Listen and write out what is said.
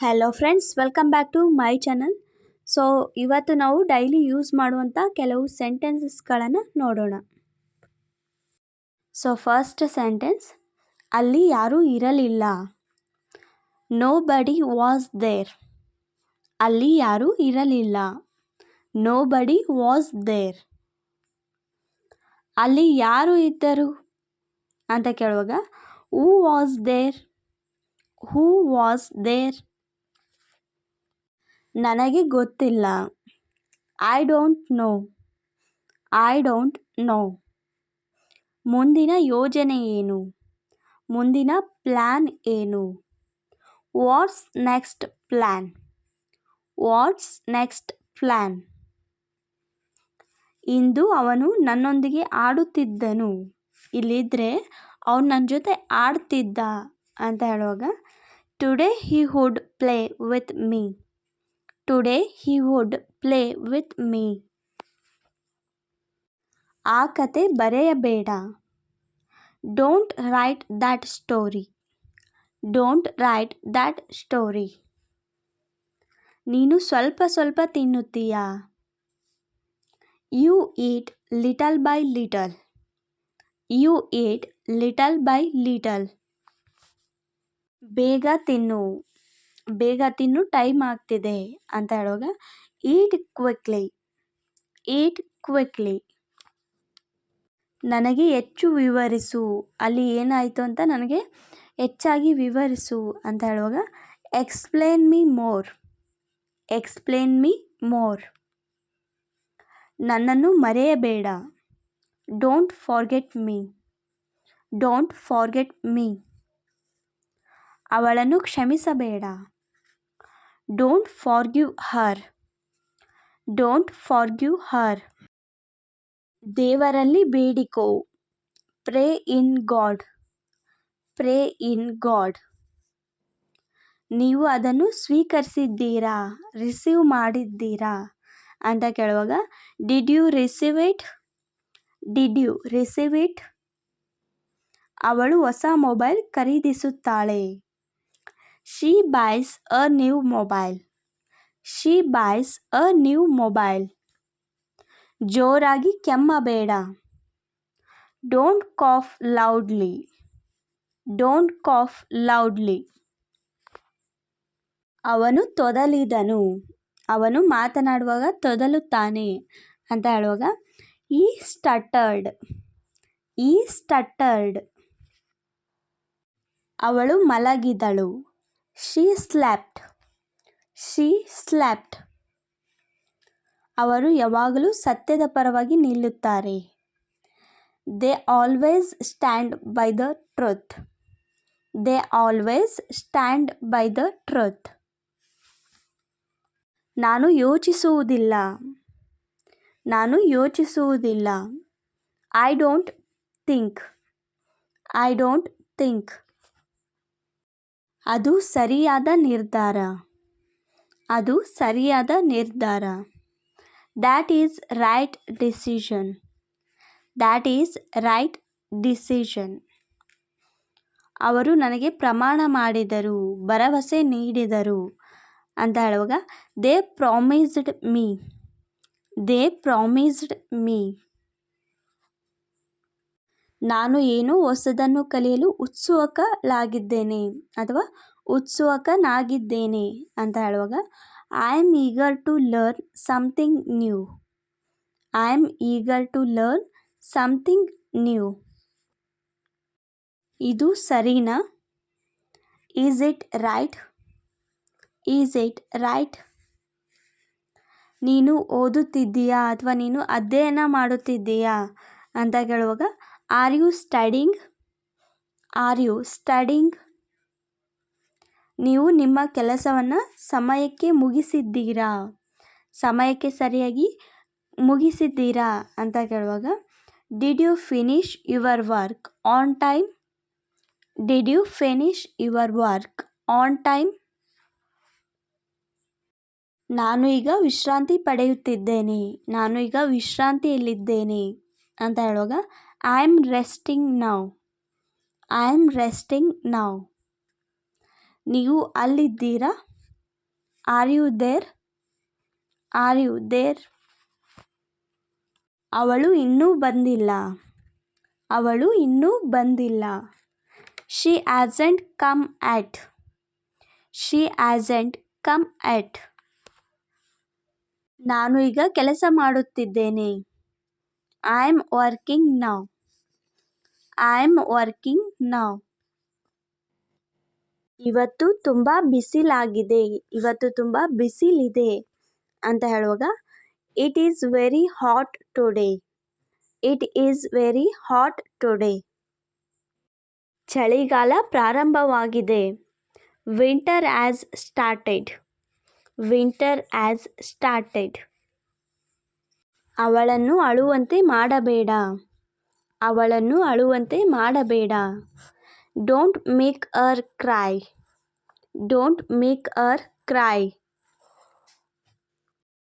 Hello friends, welcome back to my channel. So ಇವತ್ತು ನಾವು daily use ಮಾಡುವಂಥ ಕೆಲವು ಸೆಂಟೆನ್ಸಸ್ಗಳನ್ನು ನೋಡೋಣ. ಸೊ ಫಸ್ಟ್ ಸೆಂಟೆನ್ಸ್, ಅಲ್ಲಿ ಯಾರೂ ಇರಲಿಲ್ಲ. ನೋ ಬಡಿ ವಾಸ್ ದೇರ್. ಅಲ್ಲಿ ಯಾರೂ ಇರಲಿಲ್ಲ. ನೋ ಬಡಿ ವಾಸ್ ದೇರ್. ಅಲ್ಲಿ ಯಾರು ಇದ್ದರು ಅಂತ ಕೇಳುವಾಗ who was there. Who was there. ನನಗೆ ಗೊತ್ತಿಲ್ಲ. I don't know. I don't know. ಮುಂದಿನ ಯೋಜನೆ ಏನು? ಮುಂದಿನ ಪ್ಲ್ಯಾನ್ ಏನು? What's next plan? What's next plan? ಇಂದು ಅವನು ನನ್ನೊಂದಿಗೆ ಆಡುತ್ತಿದ್ದನು. ಇಲ್ಲಿದ್ದರೆ ಅವನು ನನ್ನ ಜೊತೆ ಆಡ್ತಿದ್ದ ಅಂತ ಹೇಳುವಾಗ today he would play with me. Today he would play with me. ಆ ಕತೆ ಬರೆಯಬೇಡ. Don't write that story. Don't write that story. ನೀನು ಸ್ವಲ್ಪ ಸ್ವಲ್ಪ ತಿನ್ನುತ್ತೀಯಾ? You eat little by little. You eat little by little. ಬೇಗ ತಿನ್ನು. ಬೇಗ ತಿನ್ನು, ಟೈಮ್ ಆಗ್ತಿದೆ ಅಂತ ಹೇಳುವಾಗ ಈಟ್ ಕ್ವಿಕ್ಲಿ. ಈಟ್ ಕ್ವಿಕ್ಲಿ. ನನಗೆ ಹೆಚ್ಚು ವಿವರಿಸು. ಅಲ್ಲಿ ಏನಾಯಿತು ಅಂತ ನನಗೆ ಹೆಚ್ಚಾಗಿ ವಿವರಿಸು ಅಂತ ಹೇಳುವಾಗ explain me more. Explain me more. ನನ್ನನ್ನು ಮರೆಯಬೇಡ. Don't forget me. Don't forget me. ಅವಳನ್ನು ಕ್ಷಮಿಸಬೇಡ. Don't forgive her. Don't forgive her. ದೇವರಲ್ಲಿ ಬೇಡಿಕೋ. Pray in God. Pray in God. ನೀವು ಅದನ್ನು ಸ್ವೀಕರಿಸಿದ್ದೀರಾ? ರಿಸೀವ್ ಮಾಡಿದ್ದೀರಾ ಅಂತ ಕೇಳುವಾಗ did you receive it? Did you receive it? ಅವಳು ಹೊಸ ಮೊಬೈಲ್ ಖರೀದಿಸುತ್ತಾಳೆ. She buys a new mobile. She buys a new mobile. ಜೋರಾಗಿ ಕೆಮ್ಮಬೇಡ. Don't cough loudly. Don't cough loudly. ಅವನು ತೊದಲಿದನು. ಅವನು ಮಾತನಾಡುವಾಗ ತೊದಲುತ್ತಾನೆ ಅಂತ ಹೇಳುವಾಗ ಈ ಸ್ಟಟರ್ಡ್. He stuttered. ಅವಳು ಮಲಗಿದಳು. She slept. She slept. ಅವರು ಯಾವಾಗಲೂ ಸತ್ಯದ ಪರವಾಗಿ ನಿಲ್ಲುತ್ತಾರೆ. They always stand by the truth. They always stand by the truth. ನಾನು ಯೋಚಿಸುವುದಿಲ್ಲ. ನಾನು ಯೋಚಿಸುವುದಿಲ್ಲ. I don't think. I don't think. ಅದು ಸರಿಯಾದ ನಿರ್ಧಾರ. ಅದು ಸರಿಯಾದ ನಿರ್ಧಾರ. That is right decision. That is right decision. ಅವರು ನನಗೆ ಪ್ರಮಾಣ ಮಾಡಿದರು, ಭರವಸೆ ನೀಡಿದರು ಅಂತ ಹೇಳುವಾಗ they promised me. They promised me. ನಾನು ಏನೋ ಹೊಸದನ್ನು ಕಲಿಯಲು ಉತ್ಸುಕಳಾಗಿದ್ದೇನೆ ಅಥವಾ ಉತ್ಸುಕನಾಗಿದ್ದೇನೆ ಅಂತ ಹೇಳುವಾಗ I am eager to learn something new. I am eager to learn something new. ಇದು ಸರಿನಾ? Is it right? Is it right? ನೀನು ಓದುತ್ತಿದ್ದೀಯಾ ಅಥವಾ ನೀನು ಅಧ್ಯಯನ ಮಾಡುತ್ತಿದ್ದೀಯಾ ಅಂತ ಕೇಳುವಾಗ are you studying? Are you studying? ನೀವು ನಿಮ್ಮ ಕೆಲಸವನ್ನು ಸಮಯಕ್ಕೆ ಮುಗಿಸಿದ್ದೀರಾ? ಸಮಯಕ್ಕೆ ಸರಿಯಾಗಿ ಮುಗಿಸಿದ್ದೀರಾ ಅಂತ ಕೇಳುವಾಗ did you finish your work on time? Did you finish your work on time? ನಾನು ಈಗ ವಿಶ್ರಾಂತಿ ಪಡೆಯುತ್ತಿದ್ದೇನೆ. ನಾನು ಈಗ ವಿಶ್ರಾಂತಿಯಲ್ಲಿದ್ದೇನೆ ಅಂತ ಹೇಳುವಾಗ I am resting now. I am resting now. ನೀವು ಅಲ್ಲಿದ್ದೀರಾ? Are you there? Are you there? ಅವಳು ಇನ್ನೂ ಬಂದಿಲ್ಲ. ಅವಳು ಇನ್ನೂ ಬಂದಿಲ್ಲ. She hasn't come yet. She hasn't come yet. ನಾನು ಈಗ ಕೆಲಸ ಮಾಡುತ್ತಿದ್ದೇನೆ. I am working now. I am working now. ಇವತ್ತು ತುಂಬ ಬಿಸಿಲಾಗಿದೆ. ಇವತ್ತು ತುಂಬ ಬಿಸಿಲಿದೆ ಅಂತ ಹೇಳುವಾಗ it is very hot today. It is very hot today. ಚಳಿಗಾಲ ಪ್ರಾರಂಭವಾಗಿದೆ. Winter has started. Winter has started. ಅವಳನ್ನು ಅಳುವಂತೆ ಮಾಡಬೇಡ. ಅವಳನ್ನು ಅಳುವಂತೆ ಮಾಡಬೇಡ. Don't make Har CRY. Don't make Har CRY.